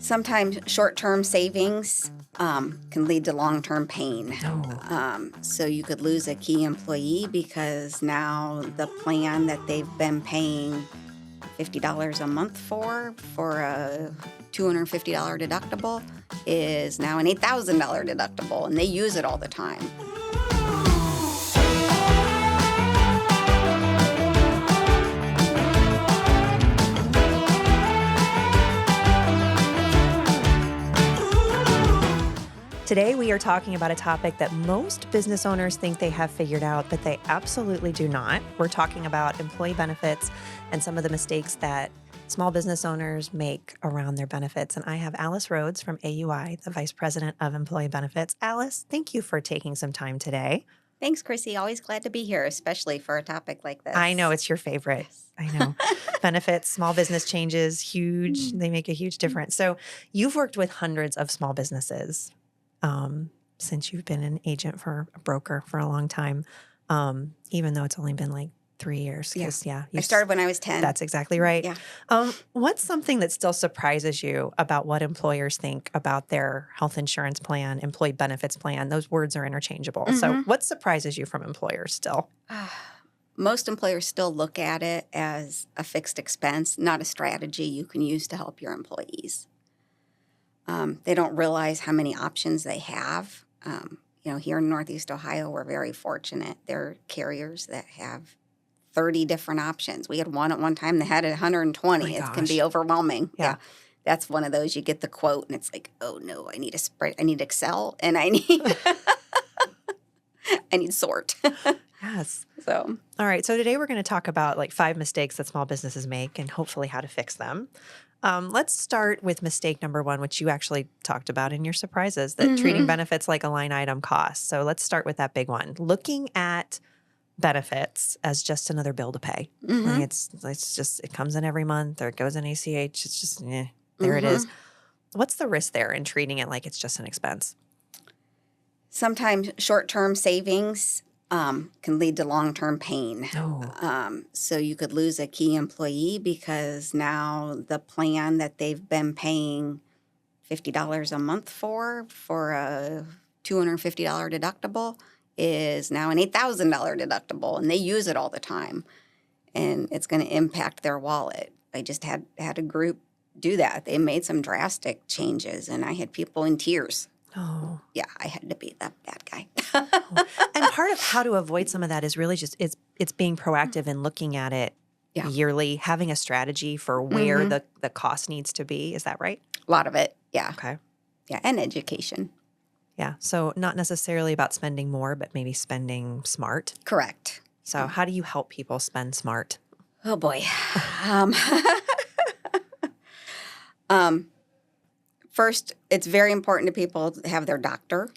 Sometimes short-term savings can lead to long-term pain. So you could lose a key employee because now the plan that they've been paying $50 a month for a $250 deductible is now an $8,000 deductible, and they use it all the time. Today, we are talking about a topic that most business owners think they have figured out, but they absolutely do not. We're talking about employee benefits and some of the mistakes that small business owners make around their benefits. And I have Alice Rhodes from AUI, the Vice President of Employee Benefits. Alice, thank you for taking some time today. Thanks, Chrissy. Always glad to be here, especially for a topic like this. I know it's your favorite. Yes. I know. Benefits, small business changes, huge. They make a huge difference. So you've worked with hundreds of small businesses since you've been an agent for a broker for a long time, even though it's only been like 3 years. I started when I was 10. That's exactly right. Yeah. What's something that still surprises you about what employers think about their health insurance plan, employee benefits plan? Those words are interchangeable. Mm-hmm. So what surprises you from employers still? Most employers still look at it as a fixed expense, not a strategy you can use to help your employees. They don't realize how many options they have. Here in Northeast Ohio, we're very fortunate. There are carriers that have 30 different options. We had one at one time that had 120. It can be overwhelming. Yeah. That's one of those, you get the quote and it's like, oh no, I need a spread, I need Excel, and I need I need sort. Yes. So, all right. So today we're going to talk about like 5 mistakes that small businesses make and hopefully how to fix them. Let's start with mistake number 1, which you actually talked about in your surprises, that treating benefits like a line item cost. So let's start with that big one. Looking at benefits as just another bill to pay. Like it's just, it comes in every month or it goes in ACH. It's just, there it is. What's the risk there in treating it like it's just an expense? Sometimes short-term savings can lead to long-term pain. So you could lose a key employee because now the plan that they've been paying $50 a month for a $250 deductible is now an $8,000 deductible, and they use it all the time, and it's going to impact their wallet. I just had a group do that. They made some drastic changes, and I had people in tears. Oh. Yeah, I had to be the bad guy. And part of how to avoid some of that is really just it's being proactive and looking at it yearly, having a strategy for where the cost needs to be. Is that right? A lot of it, yeah. Okay. Yeah, and education. Yeah, so not necessarily about spending more, but maybe spending smart. Correct. So how do you help people spend smart? Oh, boy. First, it's very important to people to have their doctor.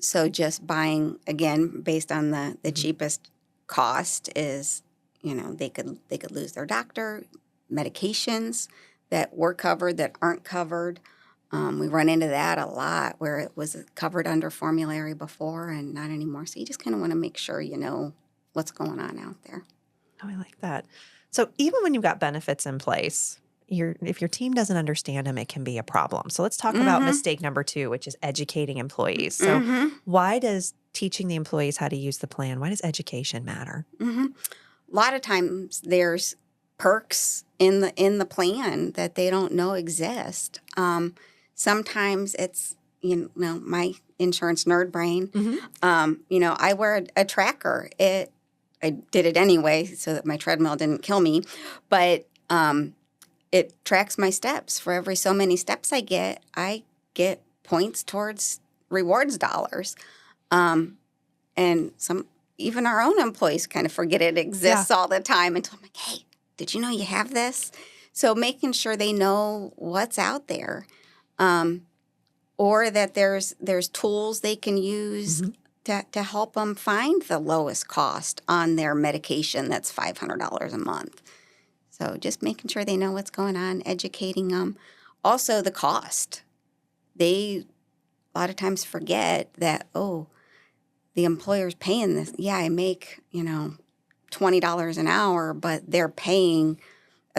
So just buying, again, based on the cheapest cost is, they could lose their doctor, medications that were covered that aren't covered. We run into that a lot where it was covered under formulary before and not anymore. So you just kind of want to make sure you know what's going on out there. Oh, I like that. So even when you've got benefits in place, if your team doesn't understand them, it can be a problem. So let's talk about mistake number 2, which is educating employees. So why does teaching the employees how to use the plan, why does education matter? A lot of times there's perks in the plan that they don't know exist. Sometimes it's, my insurance nerd brain. I wear a tracker. I did it anyway so that my treadmill didn't kill me, but it tracks my steps. For every so many steps I get points towards rewards dollars. And even our own employees kind of forget it exists all the time until I'm like, hey, did you know you have this? So making sure they know what's out there, or that there's tools they can use to help them find the lowest cost on their medication that's $500 a month. So just making sure they know what's going on, educating them. Also, the cost. They a lot of times forget that, the employer's paying this. Yeah, I make, $20 an hour, but they're paying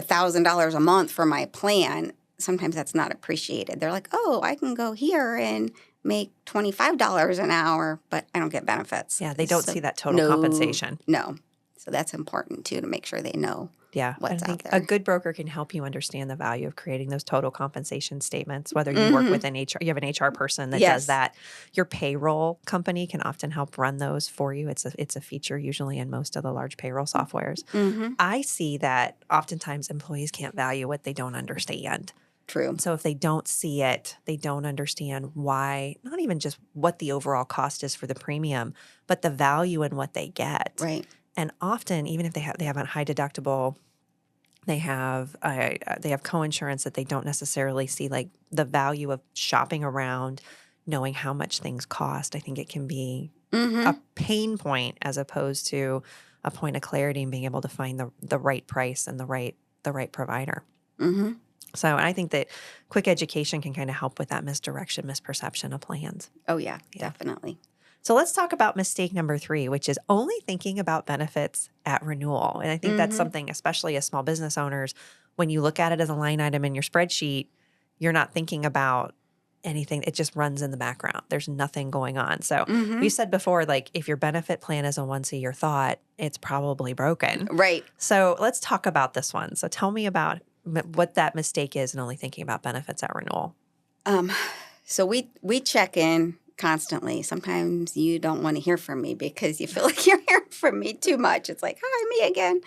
$1,000 a month for my plan. sometimes that's not appreciated. They're like, oh, I can go here and make $25 an hour, but I don't get benefits. Yeah, they don't So, see that total compensation. No. So that's important, too, to make sure they know Yeah, what's I think out a there. good broker can help you understand the value of creating those total compensation statements, whether you work with an HR, you have an HR person that does Yes. that. Your payroll company can often help run those for you. It's a feature usually in most of the large payroll softwares. Mm-hmm. I see that oftentimes employees can't value what they don't understand. True. So if they don't see it, they don't understand why, not even just what the overall cost is for the premium, but the value in what they get. Right. And often, even if they have a high deductible, they have coinsurance that they don't necessarily see like the value of shopping around, knowing how much things cost. I think it can be Mm-hmm. a pain point as opposed to a point of clarity and being able to find the right price and the right provider. Mm-hmm. So I think that quick education can kind of help with that misdirection, misperception of plans. Oh, yeah, definitely. So let's talk about mistake number 3, which is only thinking about benefits at renewal. And I think that's something, especially as small business owners, when you look at it as a line item in your spreadsheet, you're not thinking about anything. It just runs in the background. There's nothing going on. So we said before, like if your benefit plan is a once a year thought, it's probably broken. Right. So let's talk about this one. So tell me about what that mistake is and only thinking about benefits at renewal. So we check in constantly. Sometimes you don't want to hear from me because you feel like you're hearing from me too much. It's like, hi, me again.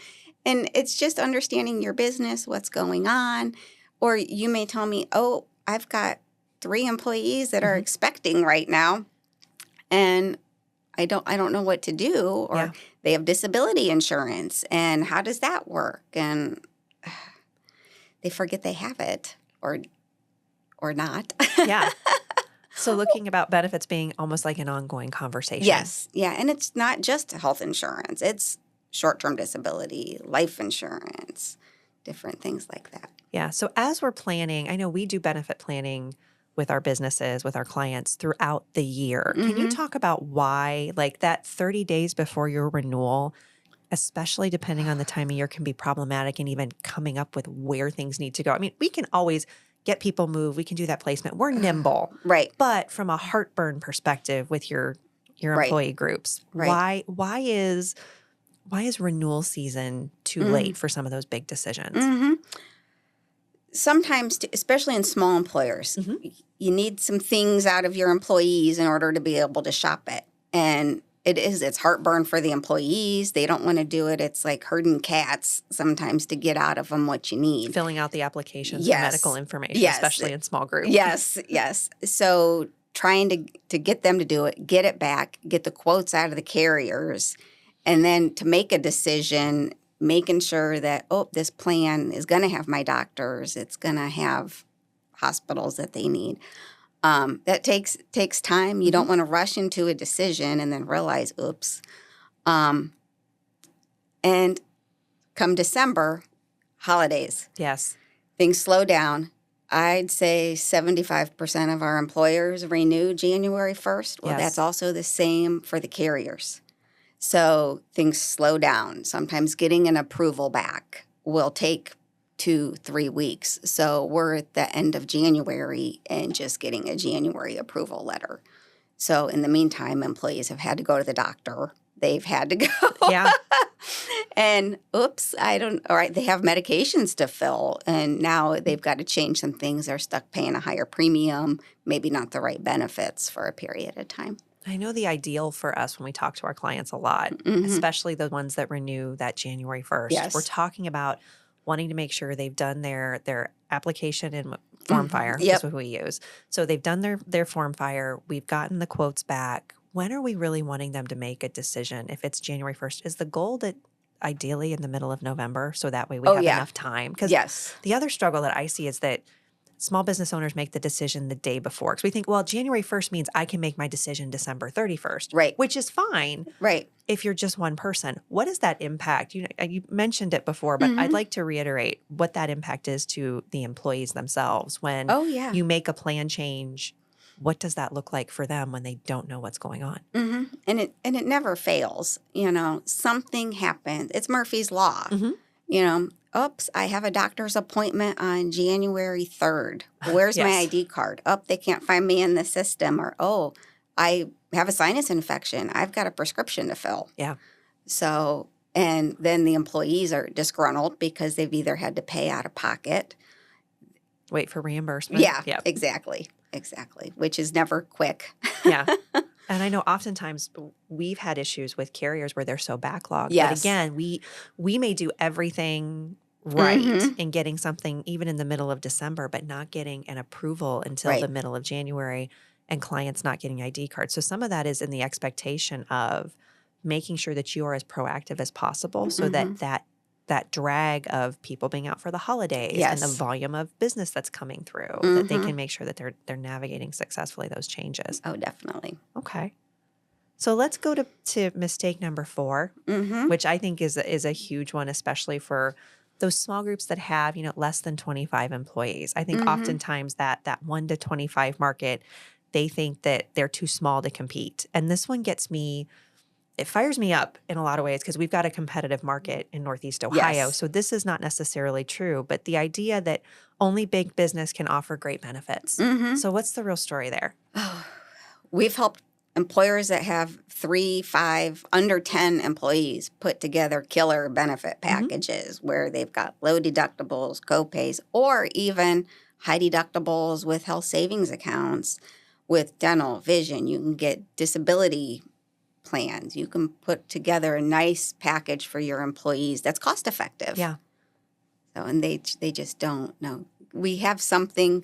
And it's just understanding your business, what's going on. Or you may tell me, oh, I've got 3 employees that are expecting right now, and I don't know what to do. Or they have disability insurance, and how does that work? And they forget they have it, or not. Yeah. So looking about benefits being almost like an ongoing conversation. Yes. Yeah. And it's not just health insurance. It's short-term disability, life insurance, different things like that. Yeah. So as we're planning, I know we do benefit planning with our businesses, with our clients throughout the year. Can you talk about why, like that 30 days before your renewal, especially depending on the time of year, can be problematic and even coming up with where things need to go? I mean, we can always get people moved. We can do that placement. We're nimble. Right. But from a heartburn perspective with your employee groups, why is renewal season too late for some of those big decisions? Sometimes, especially in small employers, you need some things out of your employees in order to be able to shop it. And it's heartburn for the employees. They don't want to do it. It's like herding cats sometimes to get out of them what you need. Filling out the applications for medical information, especially in small groups. Yes. So trying to get them to do it, get it back, get the quotes out of the carriers, and then to make a decision, making sure that, this plan is going to have my doctors. It's going to have hospitals that they need. That takes time. You don't want to rush into a decision and then realize, oops. And come December, holidays. Yes. Things slow down. I'd say 75% of our employers renew January 1st. Well, that's also the same for the carriers. So things slow down. Sometimes getting an approval back will take 2-3 weeks. So we're at the end of January and just getting a January approval letter. So in the meantime, employees have had to go to the doctor. They've had to go. Yeah. And they have medications to fill. And now they've got to change some things. They're stuck paying a higher premium, maybe not the right benefits for a period of time. I know the ideal for us when we talk to our clients a lot, especially the ones that renew that January 1st. Yes. We're talking about wanting to make sure they've done their application in form fire. That's what we use. So they've done their form fire. We've gotten the quotes back. When are we really wanting them to make a decision? If it's January 1st, is the goal that ideally in the middle of November so that way we have enough time? Because the other struggle that I see is that small business owners make the decision the day before. Because we think, well, January 1st means I can make my decision December 31st. Right. Which is fine. Right. If you're just one person. What does that impact? You mentioned it before, but I'd like to reiterate what that impact is to the employees themselves. When you make a plan change, what does that look like for them when they don't know what's going on? And it never fails. Something happens. It's Murphy's Law. Oops, I have a doctor's appointment on January 3rd. Where's my Yes. ID card? Oh, they can't find me in the system. Or, oh, I have a sinus infection. I've got a prescription to fill. Yeah. So, and then the employees are disgruntled because they've either had to pay out of pocket. Wait for reimbursement. Yeah, Yep. exactly, which is never quick. Yeah. And I know oftentimes we've had issues with carriers where they're so backlogged. But Yes. again, we may do everything right Mhm. in getting something even in the middle of December, but not getting an approval until Right. the middle of January, and clients not getting ID cards. So some of that is in the expectation of making sure that you are as proactive as possible so Mhm. that drag of people being out for the holidays and the Yes. volume of business that's coming through, that they can make sure that they're navigating successfully those changes. Oh, definitely. Okay. So let's go to mistake number 4, Mm-hmm. which I think is a huge one, especially for those small groups that have, less than 25 employees. I think oftentimes that 1 to 25 market, they think that they're too small to compete. And this one it fires me up in a lot of ways because we've got a competitive market in Northeast Ohio. Yes. So this is not necessarily true, but the idea that only big business can offer great benefits. Mm-hmm. So what's the real story there? We've helped employers that have 3, 5, under 10 employees put together killer benefit packages where they've got low deductibles, copays, or even high deductibles with health savings accounts with dental, vision. You can get disability plans. You can put together a nice package for your employees that's cost effective. Yeah. So, and they just don't know. We have something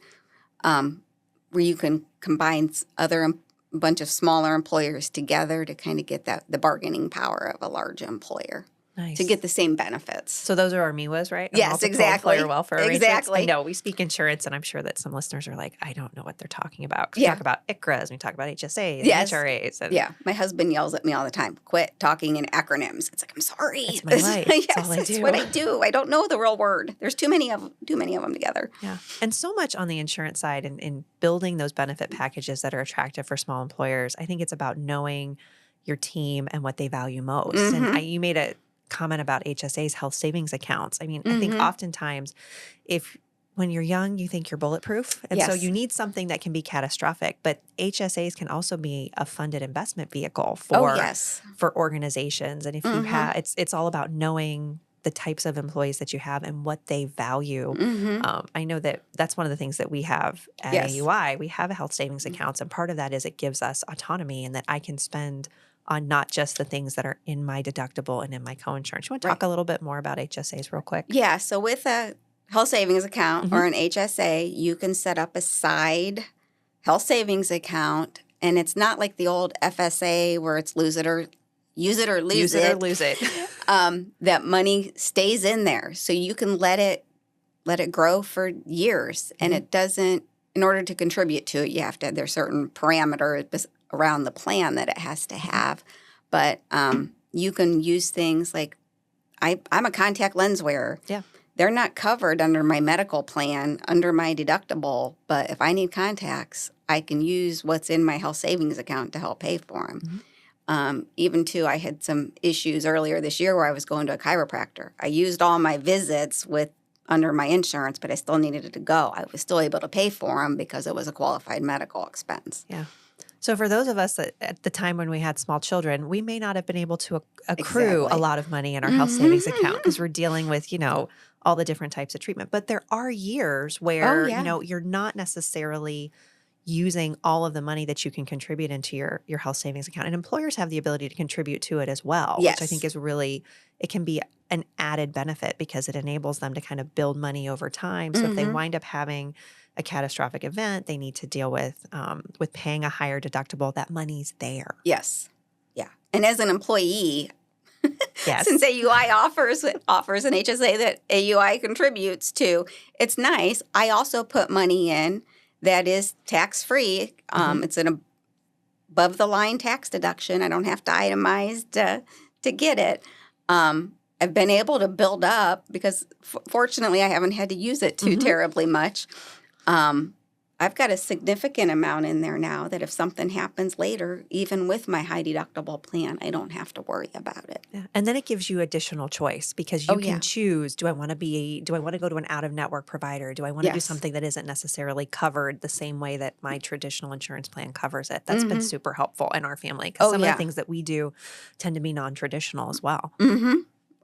where you can combine a bunch of smaller employers together to kind of get the bargaining power of a large employer Nice. to get the same benefits. So those are our MIWAs, right? Yes, Multiple exactly. Employer welfare arrangements. Exactly. I know we speak insurance, and I'm sure that some listeners are like, I don't know what they're talking about. 'Cause Yeah. We talk about ICRAs, we talk about HSAs, Yes. and HRAs. And Yeah, my husband yells at me all the time, quit talking in acronyms. It's like, I'm sorry. It's my life. Yes, It's all I it's do. what I do. I don't know the real word. There's too many of them together. Yeah. And so much on the insurance side and in building those benefit packages that are attractive for small employers. I think it's about knowing your team and what they value most. And you made a comment about HSAs, health savings accounts. I mean, I think oftentimes when you're young, you think you're bulletproof. And so Yes. you need something that can be catastrophic. But HSAs can also be a funded investment vehicle for, yes. for organizations. And if you have, it's all about knowing the types of employees that you have and what they value. I know that's one of the things that we have at Yes. AUI. We have a health savings accounts, and part of that is it gives us autonomy and that I can spend on not just the things that are in my deductible and in my coinsurance. You want to talk a little bit more about HSAs real quick? Yeah, so with a health savings account or an HSA, you can set up a side health savings account, and it's not like the old FSA where it's use it or lose Use it or lose it. That money stays in there, so you can let it grow for years, and it doesn't. In order to contribute to it, you have to. There's certain parameters around the plan that it has to have, but you can use things like I'm a contact lens wearer. Yeah. They're not covered under my medical plan, under my deductible, but if I need contacts, I can use what's in my health savings account to help pay for them. Even too, I had some issues earlier this year where I was going to a chiropractor. I used all my visits under my insurance, but I still needed it to go. I was still able to pay for them because it was a qualified medical expense. Yeah. So for those of us that at the time when we had small children, we may not have been able to accrue Exactly. a lot of money in our health savings account because we're dealing with, all the different types of treatment. But there are years where, you're not necessarily using all of the money that you can contribute into your health savings account. And employers have the ability to contribute to it as well, Yes. which I think is really, it can be an added benefit because it enables them to kind of build money over time. So if they wind up having a catastrophic event, they need to deal with paying a higher deductible. That money's there. Yes. Yeah. And as an employee, Yes. since AUI offers an HSA that AUI contributes to, it's nice. I also put money in that is tax-free. It's an above-the-line tax deduction. I don't have to itemize to get it. I've been able to build up because, fortunately, I haven't had to use it too terribly much. I've got a significant amount in there now that if something happens later, even with my high deductible plan, I don't have to worry about it. Yeah. And then it gives you additional choice because you Oh, can yeah. choose, do I want to go to an out-of-network provider? Do I want to do Yes. something that isn't necessarily covered the same way that my traditional insurance plan covers it? That's been Mm-hmm. super helpful in our family because Oh, some of yeah. the things that we do tend to be non-traditional as well. Mm-hmm.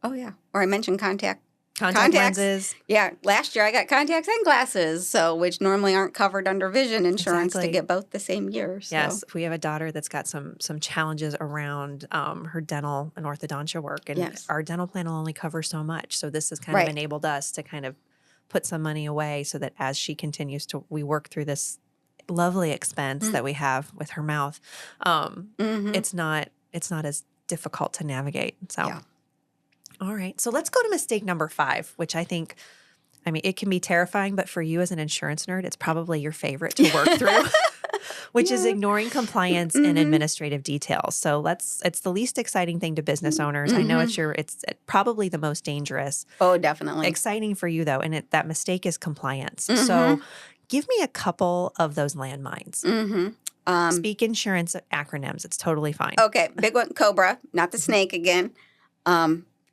Oh, yeah. Or I mentioned contact Contact contacts. lenses. Yeah. Last year I got contacts and glasses, which normally aren't covered under vision insurance Exactly. to get both the same year. So. Yes, we have a daughter that's got some challenges around her dental and orthodontia work, and Yes. our dental plan will only cover so much. So this has kind of Right. enabled us to kind of put some money away so that as she continues to, we work through this lovely expense that we have with her mouth. Mm-hmm. It's not as difficult to navigate. So, Yeah. all right. So let's go to mistake number 5, which I think, I mean, it can be terrifying, but for you as an insurance nerd, it's probably your favorite to work through, which is Yeah. ignoring compliance and administrative details. So it's the least exciting thing to business owners. I know it's probably the most dangerous. Oh, definitely. Exciting for you though, and that mistake is compliance. So give me a couple of those landmines. Speak insurance acronyms. It's totally fine. Okay, big one, Cobra, not the snake again.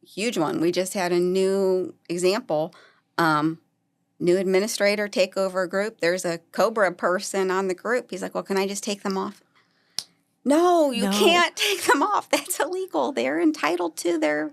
Huge one. We just had a new example. New administrator take over a group. There's a Cobra person on the group. He's like, well, can I just take them off? No, you can't take them off. That's illegal. They're entitled to their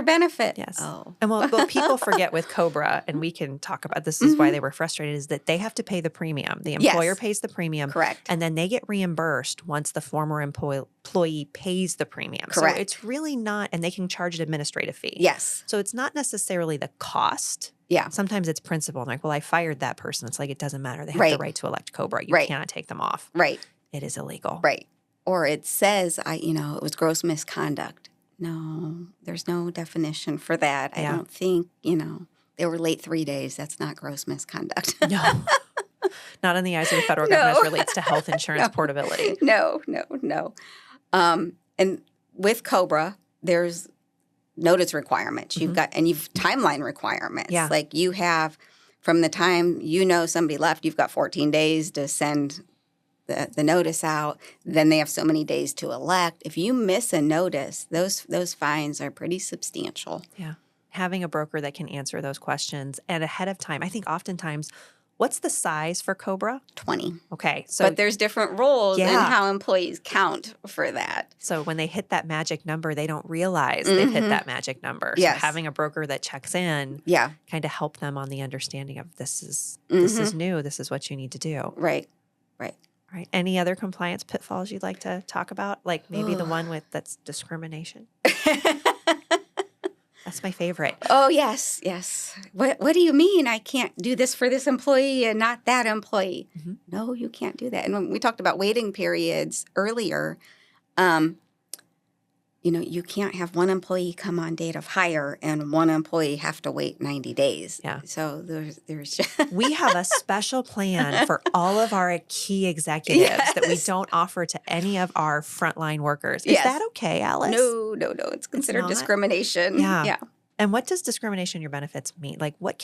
benefit. Yes. Oh. And what people forget with Cobra, and we can talk about this is why they were frustrated, is that they have to pay the premium. The employer Yes. pays the premium. Correct. And then they get reimbursed once the former employee pays the premium. Correct. So it's really not, and they can charge an administrative fee. Yes. So it's not necessarily the cost. Yeah. Sometimes it's principle. Like, well, I fired that person. It's like, it doesn't matter. They have Right. the right to elect Cobra. You Right. cannot take them off. Right. It is illegal. Right. Or it says, it was gross misconduct. No, there's no definition for that. I Yeah. don't think, they were late 3 days. That's not gross misconduct. No. Not in the eyes of the federal No. government as relates to health insurance portability. No. And with Cobra, there's notice requirements. You've timeline requirements. Yeah. Like you have, from the time somebody left, you've got 14 days to send the notice out. Then they have so many days to elect. If you miss a notice, those fines are pretty substantial. Yeah. Having a broker that can answer those questions and ahead of time. I think oftentimes, what's the size for Cobra? 20. Okay. So, But there's different rules in Yeah. how employees count for that. so when they hit that magic number, they don't realize they've hit that magic number. Yes. So having a broker that checks in Yeah. kind of help them on the understanding of this is new. This is what you need to do. Right. All right. Any other compliance pitfalls you'd like to talk about? Like maybe the one that's discrimination. That's my favorite. Oh, yes. What do you mean I can't do this for this employee and not that employee? No, you can't do that. And when we talked about waiting periods earlier, you can't have one employee come on date of hire and one employee have to wait 90 days. Yeah. So there's We have a special plan for all of our key executives that we don't offer to any of our frontline workers. Is Yes. that okay, Alice? No. It's considered not? discrimination. Yeah. And what does discrimination in your benefits mean? Like what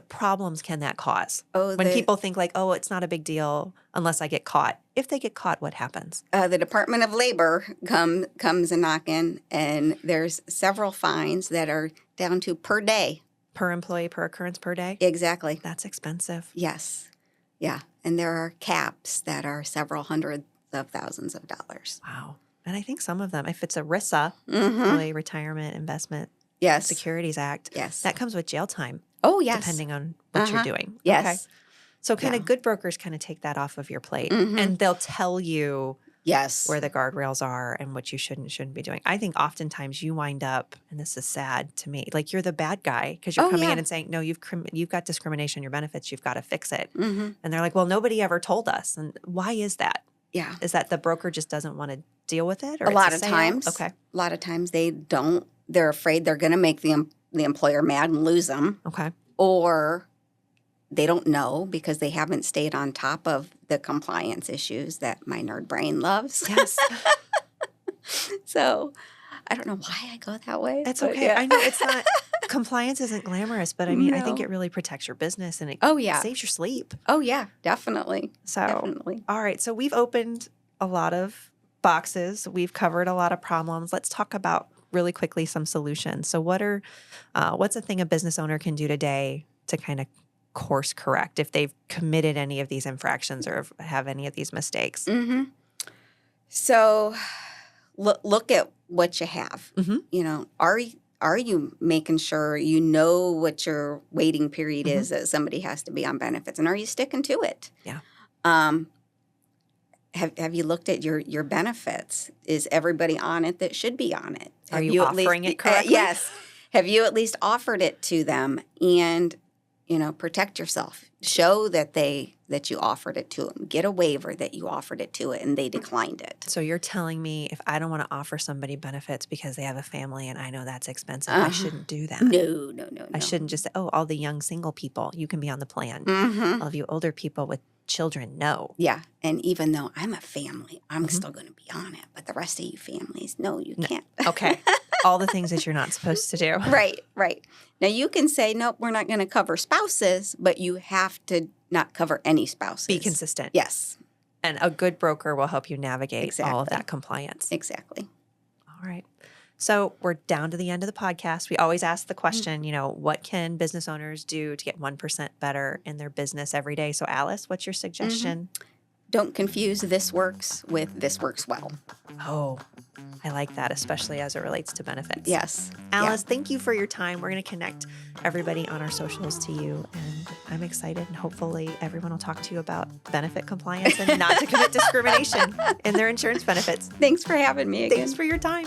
problems can that cause? Oh, When people think like, oh, it's not a big deal unless I get caught. If they get caught, what happens? the Department of Labor comes a knocking, and there's several fines that are down to per day. Per employee, per occurrence, per day? Exactly. That's expensive. Yes. Yeah. And there are caps that are several hundreds of thousands of dollars. Wow. And I think some of them, if it's a RISA, Employee Retirement Investment Yes. Securities Act, Yes. that comes with jail time, Oh, yes. depending on what you're doing. Yes. Okay. So kind of good brokers kind of take that off of your plate and they'll tell you Yes. where the guardrails are and what you shouldn't be doing. I think oftentimes you wind up, and this is sad to me, like you're the bad guy because you're coming in and saying, no, you've got discrimination in your benefits. You've got to fix it. And they're like, well, nobody ever told us. And why is that? Yeah. Is that the broker just doesn't want to deal with it? Or A it's lot of sale? times. Okay. A lot of times they don't. They're afraid they're going to make the employer mad and lose them, Okay. or they don't know because they haven't stayed on top of the compliance issues that my nerd brain loves. Yes. So I don't know why I go that way. It's but okay. yeah. I know it's not compliance isn't glamorous, but I mean, I think No. it really protects your business and it Oh, yeah. saves your sleep. Oh, yeah, definitely. So, Definitely. all right. So we've opened a lot of boxes. We've covered a lot of problems. Let's talk about really quickly some solutions. So what's a thing a business owner can do today to kind of course correct if they've committed any of these infractions or have any of these mistakes? Mm-hmm. So look at what you have. Mm-hmm. You know, are you making sure you know what your waiting period Mm-hmm. is that somebody has to be on benefits, and are you sticking to it? Yeah. Have you looked at your benefits? Is everybody on it that should be on it? Are Have you at least- offering it correctly? Yes. Have you at least offered it to them? And protect yourself. Show that you offered it to them. Get a waiver that you offered it to it, and they declined it. So you're telling me if I don't want to offer somebody benefits because they have a family and I know that's expensive, I shouldn't do that. No. I shouldn't just say, oh, all the young single people, you can be on the plan. Mm-hmm. All of you older people with children, no. Yeah, and even though I'm a family, I'm still going to be on it. But the rest of you families, no, you can't. Okay. All the things that you're not supposed to do. Right. Now you can say, nope, we're not going to cover spouses, but you have to not cover any spouses. Be consistent. Yes, And a good broker will help you navigate all of Exactly. that compliance. exactly. All right. So we're down to the end of the podcast. We always ask the question, what can business owners do to get 1% better in their business every day? So Alice, what's your suggestion? Don't confuse this works with this works well. Oh, I like that, especially as it relates to benefits. Yes. Alice, thank you for your time. We're going to connect everybody on our socials to you. And I'm excited. And hopefully everyone will talk to you about benefit compliance and not to commit discrimination in their insurance benefits. Thanks for having me again. Thanks for your time.